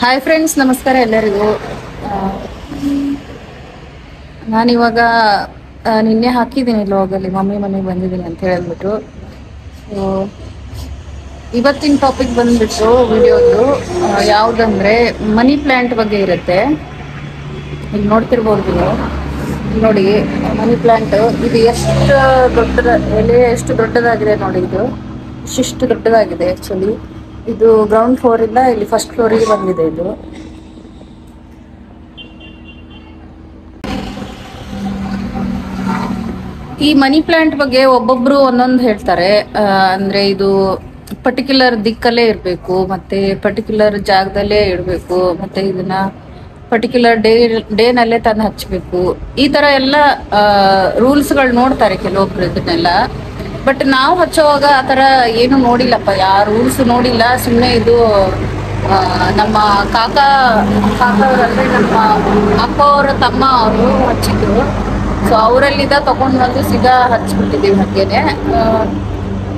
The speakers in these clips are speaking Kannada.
ಹಾಯ್ ಫ್ರೆಂಡ್ಸ್, ನಮಸ್ಕಾರ ಎಲ್ಲರಿಗೂ. ನಾನಿವಾಗ ನಿನ್ನೆ ಹಾಕಿದ್ದೀನಿ ಲಾಗಲ್ಲಿ ಮಮ್ಮಿ ಮನೆಗೆ ಬಂದಿದ್ದೀನಿ ಅಂತ ಹೇಳಿಬಿಟ್ಟು. ಸೊ ಇವತ್ತಿನ ಟಾಪಿಕ್ ಬಂದ್ಬಿಟ್ಟು ವಿಡಿಯೋದು ಯಾವುದಂದ್ರೆ ಮನಿ ಪ್ಲ್ಯಾಂಟ್ ಬಗ್ಗೆ ಇರುತ್ತೆ. ಈಗ ನೋಡ್ತಿರ್ಬೋದು ನೀವು, ನೋಡಿ ಮನಿ ಪ್ಲ್ಯಾಂಟ್ ಇದು ಎಷ್ಟು ದೊಡ್ಡದ ಎಲೆ, ಎಷ್ಟು ದೊಡ್ಡದಾಗಿದೆ ನೋಡಿ. ಇದು ಇಷ್ಟು ದೊಡ್ಡದಾಗಿದೆ. ಆ್ಯಕ್ಚುಲಿ ಇದು ಗ್ರೌಂಡ್ ಫ್ಲೋರ್ ಇಂದ ಇಲ್ಲಿ ಫಸ್ಟ್ ಫ್ಲೋರಿಗೆ ಬಂದಿದೆ. ಇದು ಈ ಮನಿ ಪ್ಲಾಂಟ್ ಬಗ್ಗೆ ಒಬ್ಬೊಬ್ರು ಒಂದೊಂದು ಹೇಳ್ತಾರೆ. ಅಂದ್ರೆ ಇದು ಪರ್ಟಿಕ್ಯುಲರ್ ದಿಕ್ಕಲ್ಲೇ ಇರಬೇಕು, ಮತ್ತೆ ಪರ್ಟಿಕ್ಯುಲರ್ ಜಾಗದಲ್ಲೇ ಇಡಬೇಕು, ಮತ್ತೆ ಇದನ್ನ ಪರ್ಟಿಕ್ಯುಲರ್ ಡೇನಲ್ಲೇ ತಂದು ಹಚ್ಚಬೇಕು. ಈ ತರ ಎಲ್ಲ ರೂಲ್ಸ್ಗಳು ನೋಡ್ತಾರೆ ಕೆಲವೊಬ್ರು ಇದನ್ನೆಲ್ಲ. ಬಟ್ ನಾವು ಹಚ್ಚೋವಾಗ ಆ ಥರ ಏನು ನೋಡಿಲ್ಲಪ್ಪ, ಯಾವ ರೂಲ್ಸ್ ನೋಡಿಲ್ಲ. ಸುಮ್ಮನೆ ಇದು ನಮ್ಮ ಕಾಕವರಂದ್ರೆ ನಮ್ಮ ಅಪ್ಪ ಅವರ ತಮ್ಮ ಅವರು ಹಚ್ಚಿದ್ರು. ಸೊ ಅವರಲ್ಲಿದ್ದ ತಗೊಂಡು ಬಂದು ಸೀದಾ ಹಚ್ಬಿಟ್ಟಿದ್ದೀವಿ ಹಾಗೇನೆ.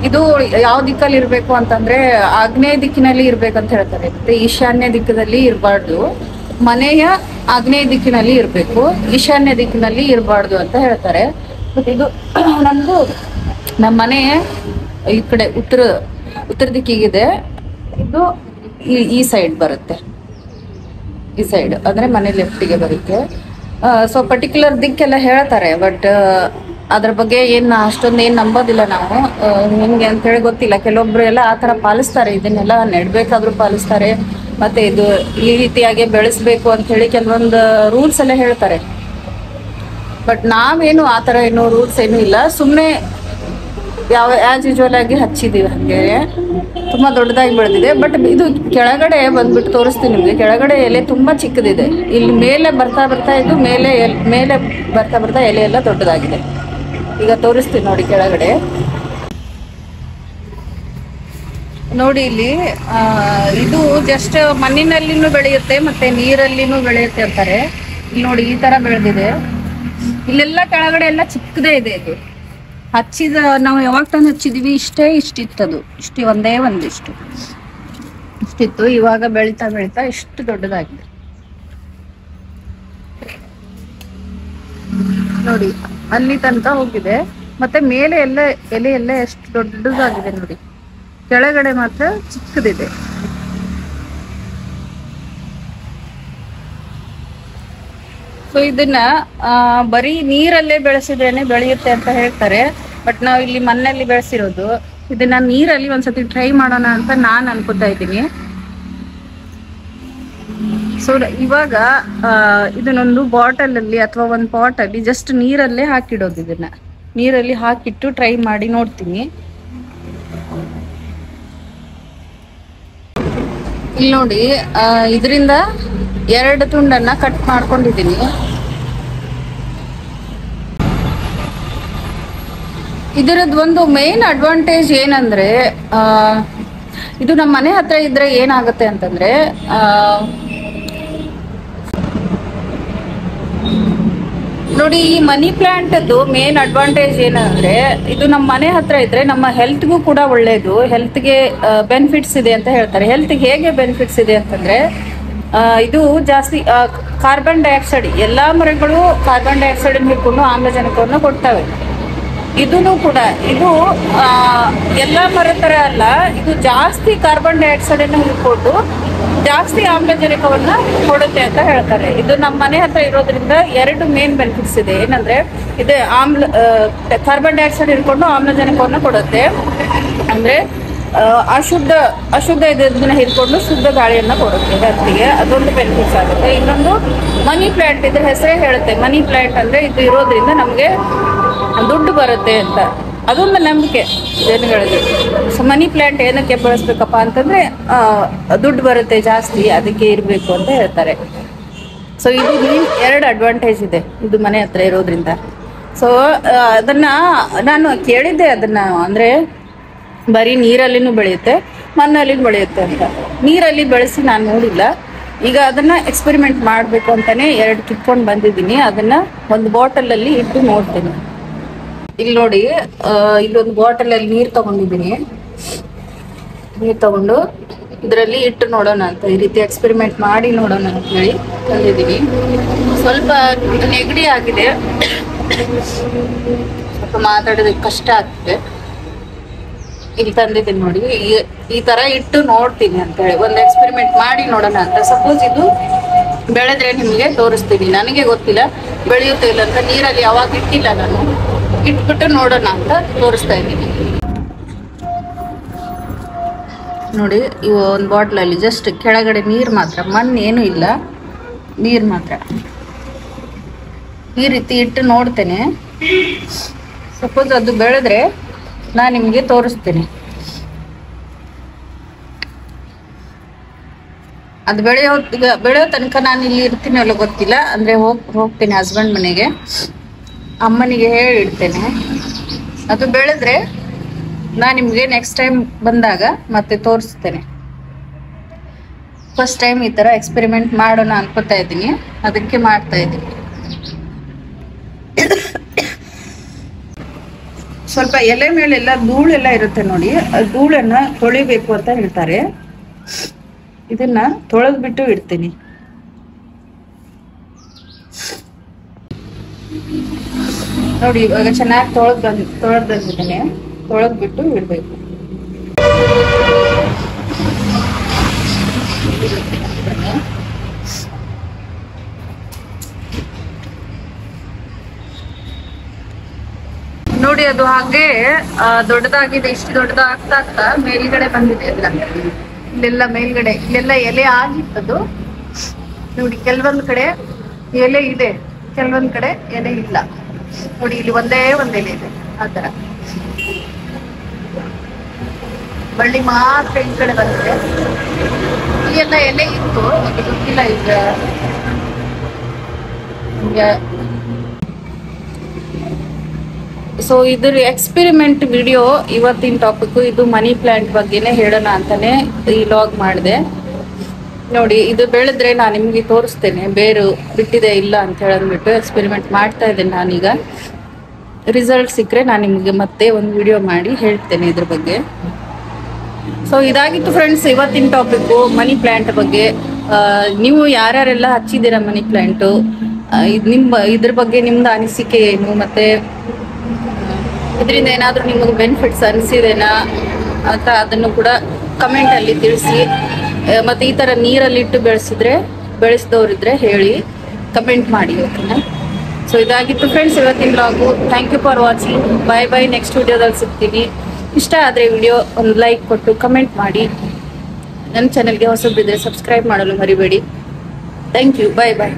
ಇದು ಯಾವ ದಿಕ್ಕಲ್ಲಿ ಇರಬೇಕು ಅಂತಂದ್ರೆ ಆಗ್ನೇಯ ದಿಕ್ಕಿನಲ್ಲಿ ಇರ್ಬೇಕಂತ ಹೇಳ್ತಾರೆ. ಮತ್ತೆ ಈಶಾನ್ಯ ದಿಕ್ಕದಲ್ಲಿ ಇರಬಾರ್ದು, ಮನೆಯ ಆಗ್ನೇಯ ದಿಕ್ಕಿನಲ್ಲಿ ಇರಬೇಕು, ಈಶಾನ್ಯ ದಿಕ್ಕಿನಲ್ಲಿ ಇರಬಾರ್ದು ಅಂತ ಹೇಳ್ತಾರೆ. ಬಟ್ ಇದು ನಂದು ನಮ್ಮ ಮನೆ ಈ ಕಡೆ ಉತ್ತರ ದಿಕ್ಕಿಗಿದೆ. ಇದು ಈ ಸೈಡ್ ಬರುತ್ತೆ, ಈ ಸೈಡ್ ಅಂದ್ರೆ ಮನೆ ಲೆಫ್ಟಿಗೆ ಬರುತ್ತೆ. ಸೊ ಪರ್ಟಿಕ್ಯುಲರ್ ದಿಕ್ಕೆಲ್ಲ ಹೇಳ್ತಾರೆ. ಬಟ್ ಅದ್ರ ಬಗ್ಗೆ ಅಷ್ಟೊಂದು ನಂಬೋದಿಲ್ಲ ನಾವು. ನಿಮ್ಗೆ ಅಂತ ಹೇಳಿ ಗೊತ್ತಿಲ್ಲ. ಕೆಲವೊಬ್ರು ಎಲ್ಲ ಆ ಥರ ಪಾಲಿಸ್ತಾರೆ, ಇದನ್ನೆಲ್ಲ ನೆಡ್ಬೇಕಾದ್ರೂ ಪಾಲಿಸ್ತಾರೆ. ಮತ್ತೆ ಇದು ಈ ರೀತಿಯಾಗಿ ಬೆಳೆಸ್ಬೇಕು ಅಂತ ಹೇಳಿ ಕೆಲವೊಂದು ರೂಲ್ಸ್ ಎಲ್ಲ ಹೇಳ್ತಾರೆ. ಬಟ್ ನಾವೇನು ಆ ಥರ ಏನು ರೂಲ್ಸ್ ಏನೂ ಇಲ್ಲ. ಸುಮ್ಮನೆ ಆಸ್ ಯೂಶುವಲ್ ಆಗಿ ಹಚ್ಚಿದೀವಿ. ಹಾಗೆ ತುಂಬಾ ದೊಡ್ಡದಾಗಿ ಬೆಳೆದಿದೆ. ಬಟ್ ಇದು ಕೆಳಗಡೆ ಬಂದ್ಬಿಟ್ಟು ತೋರಿಸ್ತೀನಿ ನಿಮ್ಗೆ. ಕೆಳಗಡೆ ಎಲೆ ತುಂಬಾ ಚಿಕ್ಕದಿದೆ. ಇಲ್ಲಿ ಮೇಲೆ ಬರ್ತಾ ಇದು ಮೇಲೆ ಬರ್ತಾ ಎಲೆ ಎಲ್ಲ ದೊಡ್ಡದಾಗಿದೆ. ಈಗ ತೋರಿಸ್ತೀನಿ ನೋಡಿ ಕೆಳಗಡೆ. ನೋಡಿ ಇಲ್ಲಿ ಇದು ಜಸ್ಟ್ ಮಣ್ಣಿನಲ್ಲಿನೂ ಬೆಳೆಯುತ್ತೆ ಮತ್ತೆ ನೀರಲ್ಲಿನೂ ಬೆಳೆಯುತ್ತೆ ಅಂತಾರೆ. ಇಲ್ಲಿ ನೋಡಿ ಈ ತರ ಬೆಳೆದಿದೆ. ಇಲ್ಲೆಲ್ಲ ಕೆಳಗಡೆ ಎಲ್ಲ ಚಿಕ್ಕದೇ ಇದೆ. ಇದು ಹಚ್ಚಿದ ನಾವು ಯಾವಾಗ ತಂದು ಹಚ್ಚಿದೀವಿ ಇಷ್ಟಿತ್ತದು. ಇಷ್ಟಿತ್ತು. ಇವಾಗ ಬೆಳೀತಾ ಇಷ್ಟು ದೊಡ್ಡದಾಗಿದೆ ನೋಡಿ. ಅಲ್ಲಿ ತನಕ ಹೋಗಿದೆ. ಮತ್ತೆ ಮೇಲೆ ಎಲೆ ಎಲ್ಲ ಎಷ್ಟು ದೊಡ್ಡದಾಗಿದೆ ನೋಡಿ. ಕೆಳಗಡೆ ಮಾತ್ರ ಚಿಕ್ಕದಿದೆ. ಸೊ ಇದನ್ನ ಬರೀ ನೀರಲ್ಲೇ ಬೆಳೆಸಿದ್ರೇನೆ ಬೆಳೆಯುತ್ತೆ ಅಂತ ಹೇಳ್ತಾರೆ. ಬಟ್ ನಾವು ಇಲ್ಲಿ ಮಣ್ಣಲ್ಲಿ ಬೆಳೆಸಿರೋದು. ಇದನ್ನ ನೀರಲ್ಲಿ ಒಂದ್ಸತಿ ಟ್ರೈ ಮಾಡೋಣ ಅಂತ ನಾನು ಅನ್ಕೋತಾ ಇದ್ದೀನಿ. ಸೊ ಇವಾಗ ಇದನ್ನೊಂದು ಬಾಟಲ್ ಅಲ್ಲಿ ಅಥವಾ ಒಂದು ಪಾಟ್ ಅಲ್ಲಿ ಜಸ್ಟ್ ನೀರಲ್ಲೇ ಹಾಕಿಡೋದು. ಇದನ್ನ ನೀರಲ್ಲಿ ಹಾಕಿಟ್ಟು ಟ್ರೈ ಮಾಡಿ ನೋಡ್ತೀನಿ. ಇಲ್ಲಿ ನೋಡಿ, ಇದರಿಂದ 2 ತುಂಡನ್ನ ಕಟ್ ಮಾಡ್ಕೊಂಡಿದ್ದೀನಿ. ಇದರದ್ದು ಒಂದು ಮೇನ್ ಅಡ್ವಾಂಟೇಜ್ ಏನಂದ್ರೆ ಇದು ನಮ್ಮ ಮನೆ ಹತ್ರ ಇದ್ರೆ ಏನಾಗುತ್ತೆ ಅಂತಂದ್ರೆ ನೋಡಿ, ಈ ಮನಿ ಪ್ಲಾಂಟ್ ಅದು ಮೇನ್ ಅಡ್ವಾಂಟೇಜ್ ಏನಂದ್ರೆ ಇದು ನಮ್ಮ ಮನೆ ಹತ್ರ ಇದ್ರೆ ನಮ್ಮ ಹೆಲ್ತ್ಗೂ ಕೂಡ ಒಳ್ಳೇದು. ಹೆಲ್ತ್ಗೆ ಬೆನಿಫಿಟ್ಸ್ ಇದೆ ಅಂತ ಹೇಳ್ತಾರೆ. ಹೆಲ್ತ್ಗೆ ಹೇಗೆ ಬೆನಿಫಿಟ್ಸ್ ಇದೆ ಅಂತಂದ್ರೆ ಇದು ಜಾಸ್ತಿ ಕಾರ್ಬನ್ ಡೈಆಕ್ಸೈಡ್, ಎಲ್ಲಾ ಮರಗಳು ಕಾರ್ಬನ್ ಡೈಆಕ್ಸೈಡ್ ಹಿಡ್ಕೊಂಡು ಆಮ್ಲಜನಕವನ್ನು ಕೊಡ್ತವೆ. ಇದೂ ಕೂಡ ಇದು ಎಲ್ಲಾ ಮರ ತರ ಅಲ್ಲ. ಇದು ಜಾಸ್ತಿ ಕಾರ್ಬನ್ ಡೈಆಕ್ಸೈಡ್ ಅನ್ನು ಹಿಡ್ಕೊಂಡು ಜಾಸ್ತಿ ಆಮ್ಲಜನಕವನ್ನ ಕೊಡುತ್ತೆ ಅಂತ ಹೇಳ್ತಾರೆ. ಇದು ನಮ್ಮ ಮನೆ ಹತ್ರ ಇರೋದ್ರಿಂದ 2 ಮೇನ್ ಬೆನಿಫಿಟ್ಸ್ ಇದೆ. ಏನಂದ್ರೆ ಇದು ಕಾರ್ಬನ್ ಡೈಆಕ್ಸೈಡ್ ಹಿಡ್ಕೊಂಡು ಆಮ್ಲಜನಕವನ್ನ ಕೊಡುತ್ತೆ. ಅಂದ್ರೆ ಅಶುದ್ಧ ಇದನ್ನ ಹಿಡ್ಕೊಂಡು ಶುದ್ಧ ಗಾಳಿಯನ್ನ ಕೊಡುತ್ತೆ ವ್ಯಕ್ತಿಗೆ. ಅದೊಂದು ಬೆನಿಫಿಟ್ಸ್ ಆಗುತ್ತೆ. ಇನ್ನೊಂದು ಮನಿ ಪ್ಲಾಂಟ್, ಇದ್ರ ಹೆಸರೇ ಹೇಳುತ್ತೆ ಮನಿ ಪ್ಲಾಂಟ್ ಅಂದ್ರೆ ಇದು ಇರೋದ್ರಿಂದ ನಮ್ಗೆ ದುಡ್ಡು ಬರುತ್ತೆ ಅಂತ. ಅದೊಂದು ನಂಬಿಕೆ ಜನಗಳಿಗೆ. ಸೊ ಮನಿ ಪ್ಲಾಂಟ್ ಏನಕ್ಕೆ ಬಳಸ್ಬೇಕಪ್ಪ ಅಂತಂದ್ರೆ ದುಡ್ಡು ಬರುತ್ತೆ ಜಾಸ್ತಿ, ಅದಕ್ಕೆ ಇರಬೇಕು ಅಂತ ಹೇಳ್ತಾರೆ. ಸೊ ಇದು 2 ಅಡ್ವಾಂಟೇಜ್ ಇದೆ ಇದು ಮನೆ ಹತ್ರ ಇರೋದ್ರಿಂದ. ಸೊ ಅದನ್ನ ನಾನು ಕೇಳಿದ್ದೆ, ಅದನ್ನ ಅಂದ್ರೆ ಬರೀ ನೀರಲ್ಲಿನೂ ಬೆಳೆಯುತ್ತೆ, ಮಣ್ಣಲ್ಲಿನೂ ಬೆಳೆಯುತ್ತೆ ಅಂತ. ನೀರಲ್ಲಿ ಬೆಳೆಸಿ ನಾನು ನೋಡಿಲ್ಲ. ಈಗ ಅದನ್ನ ಎಕ್ಸ್ಪೆರಿಮೆಂಟ್ ಮಾಡಬೇಕು ಅಂತಾನೆ 2 ಕಿತ್ಕೊಂಡು ಬಂದಿದ್ದೀನಿ. ಅದನ್ನ ಒಂದು ಬಾಟಲ್ ಅಲ್ಲಿ ಇಟ್ಟು ನೋಡ್ತೀನಿ. ಇಲ್ಲಿ ನೋಡಿ, ಇಲ್ಲೊಂದು ಬಾಟಲ್ ಅಲ್ಲಿ ನೀರು ತಗೊಂಡಿದ್ದೀನಿ. ನೀರು ತಗೊಂಡು ಇದರಲ್ಲಿ ಇಟ್ಟು ನೋಡೋಣ ಅಂತ, ಈ ರೀತಿ ಎಕ್ಸ್ಪೆರಿಮೆಂಟ್ ಮಾಡಿ ನೋಡೋಣ ಅಂತ ಹೇಳಿ ತಂದಿದ್ದೀನಿ. ಸ್ವಲ್ಪ ನೆಗಡಿ ಆಗಿದೆ, ಸ್ವಲ್ಪ ಮಾತಾಡೋದಕ್ಕೆ ಕಷ್ಟ ಆಗ್ತಿದೆ. ಇಲ್ಲಿ ತಂದಿದ್ದೀನಿ ನೋಡಿ, ಈ ತರ ಇಟ್ಟು ನೋಡ್ತೀನಿ ಅಂತ ಹೇಳಿ ಒಂದು ಎಕ್ಸ್ಪೆರಿಮೆಂಟ್ ಮಾಡಿ ನೋಡೋಣ ಅಂತ. ಸಪೋಸ್ ಇದು ಬೆಳೆದ್ರೆ ನಿಮಗೆ ತೋರಿಸ್ತೀನಿ. ನನಗೆ ಗೊತ್ತಿಲ್ಲ ಬೆಳೆಯುತ್ತೆ ಇಲ್ಲ ಅಂತ, ನೀರಲ್ಲಿ ಯಾವಾಗ ಇಟ್ಟಿಲ್ಲ ನಾನು, ಇಟ್ಬಿಟ್ಟು ನೋಡೋಣ ಅಂತ ತೋರಿಸ್ತಾ ಇದ್ದೀನಿ ನೋಡಿ. ಇವು ಒಂದು ಬಾಟ್ಲಲ್ಲಿ ಜಸ್ಟ್ ಕೆಳಗಡೆ ನೀರು ಮಾತ್ರ, ಮಣ್ಣು ಏನೂ ಇಲ್ಲ, ನೀರು ಮಾತ್ರ. ಈ ರೀತಿ ಇಟ್ಟು ನೋಡ್ತೇನೆ. ಸಪೋಸ್ ಅದು ಬೆಳೆದ್ರೆ ನಾನು ನಿಮಗೆ ತೋರಿಸ್ತೇನೆ. ಅದು ಬೆಳೆಯೋ ತನಕ ನಾನು ಇಲ್ಲಿ ಇರ್ತೀನಿ ಅಲ್ಲ ಗೊತ್ತಿಲ್ಲ. ಅಂದರೆ ಹೋಗ್ತೇನೆ ಹಸ್ಬೆಂಡ್ ಮನೆಗೆ, ಅಮ್ಮನಿಗೆ ಹೇಳಿಡ್ತೇನೆ. ಅದು ಬೆಳೆದ್ರೆ ನಾನು ನಿಮಗೆ ನೆಕ್ಸ್ಟ್ ಟೈಮ್ ಬಂದಾಗ ಮತ್ತೆ ತೋರಿಸ್ತೇನೆ. ಫಸ್ಟ್ ಟೈಮ್ ಈ ಥರ ಎಕ್ಸ್ಪೆರಿಮೆಂಟ್ ಮಾಡೋಣ ಅನ್ಕೋತಾ ಇದ್ದೀನಿ, ಅದಕ್ಕೆ ಮಾಡ್ತಾ ಇದ್ದೀನಿ. ಸ್ವಲ್ಪ ಎಲೆ ಮೇಲೆಲ್ಲ ಧೂಳೆಲ್ಲ ಇರುತ್ತೆ ನೋಡಿ, ಧೂಳನ್ನ ತೊಳಿಬೇಕು ಅಂತ ಹೇಳ್ತಾರೆ. ಇದನ್ನ ತೊಳೆದ್ಬಿಟ್ಟು ಇಡ್ತೀನಿ. ನೋಡಿ ಇವಾಗ ಚೆನ್ನಾಗಿ ತೊಳೆದ್ ಬಂದಿದ್ದೇನೆ. ತೊಳೆದ್ಬಿಟ್ಟು ಇಡ್ಬೇಕು. ನೋಡಿ ಅದು ಹಾಗೆ ದೊಡ್ಡದಾಗಿದೆ. ಇಷ್ಟು ದೊಡ್ಡದಾಗ್ತಾ ಆಗ್ತಾ ಮೇಲ್ಗಡೆ ಬಂದಿದೆ ಎಲ್ಲ. ಇಲ್ಲೆಲ್ಲ ಮೇಲ್ಗಡೆ ಇಲ್ಲೆಲ್ಲ ಎಲೆ ಆಗಿತ್ತದು ನೋಡಿ. ಕೆಲವೊಂದು ಕಡೆ ಎಲೆ ಇದೆ, ಕೆಲವೊಂದು ಕಡೆ ಎಲೆ ಇಲ್ಲ ನೋಡಿ. ಇಲ್ಲಿ ಒಂದೇ ಒಂದು ಎಲೆ ಇದೆ. ಆತರ ಬಳ್ಳಿ ಮಾತ್ರ ಈ ಕಡೆ ಬಂದಿದೆ. ಇಲ್ಲೆಲ್ಲ ಎಲೆ ಇತ್ತು, ಅದು ಗೊತ್ತಿಲ್ಲ ಈಗ. ಸೊ ಇದ್ರ ಎಕ್ಸ್ಪೆರಿಮೆಂಟ್ ವಿಡಿಯೋ ಇವತ್ತಿನ ಟಾಪಿಕ್ ಇದು ಮನಿ ಪ್ಲಾಂಟ್ ಬಗ್ಗೆನೇ ಹೇಳೋಣ ಅಂತಾನೆ ಈ ಲಾಗ್ ಮಾಡಿದೆ ನೋಡಿ. ಇದು ಬೆಳೆದ್ರೆ ನಾನು ನಿಮ್ಗೆ ತೋರಿಸ್ತೇನೆ, ಬೇರು ಬಿಟ್ಟಿದೆ ಇಲ್ಲ ಅಂತ ಹೇಳಂದ್ಬಿಟ್ಟು ಎಕ್ಸ್ಪೆರಿಮೆಂಟ್ ಮಾಡ್ತಾ ಇದ್ದೇನೆ ನಾನೀಗ. ರಿಸಲ್ಟ್ ಸಿಕ್ಕರೆ ನಾನು ನಿಮಗೆ ಮತ್ತೆ ಒಂದು ವಿಡಿಯೋ ಮಾಡಿ ಹೇಳ್ತೇನೆ ಇದ್ರ ಬಗ್ಗೆ. ಸೊ ಇದಾಗಿತ್ತು ಫ್ರೆಂಡ್ಸ್ ಇವತ್ತಿನ ಟಾಪಿಕ್ ಮನಿ ಪ್ಲಾಂಟ್ ಬಗ್ಗೆ. ನೀವು ಯಾರ್ಯಾರೆಲ್ಲ ಹಚ್ಚಿದ್ದೀರಾ ಮನಿ ಪ್ಲಾಂಟು, ಇದ್ರ ಬಗ್ಗೆ ನಿಮ್ದು ಅನಿಸಿಕೆ ಏನು, ಮತ್ತೆ ಇದರಿಂದ ಏನಾದರೂ ನಿಮಗೆ ಬೆನಿಫಿಟ್ಸ್ ಅನಿಸಿದೇನಾ ಅಂತ ಅದನ್ನು ಕೂಡ ಕಮೆಂಟಲ್ಲಿ ತಿಳಿಸಿ. ಮತ್ತು ಈ ಥರ ನೀರಲ್ಲಿಟ್ಟು ಬೆಳೆಸಿದವರಿದ್ರೆ ಹೇಳಿ, ಕಮೆಂಟ್ ಮಾಡಿ, ಓಕೆನಾ. ಸೊ ಇದಾಗಿತ್ತು ಫ್ರೆಂಡ್ಸ್ ಇವತ್ತಿನ blog. Thank you for watching. Bye bye. Next ವಿಡಿಯೋದಲ್ಲಿ ಸಿಗ್ತೀನಿ. ಇಷ್ಟ ಆದರೆ ವಿಡಿಯೋ ಒಂದು ಲೈಕ್ ಕೊಟ್ಟು ಕಮೆಂಟ್ ಮಾಡಿ. ನನ್ನ ಚಾನಲ್ಗೆ ಹೊಸಬ್ರಿದ್ರೆ ಸಬ್ಸ್ಕ್ರೈಬ್ ಮಾಡಲು ಮರಿಬೇಡಿ. Thank you. Bye bye.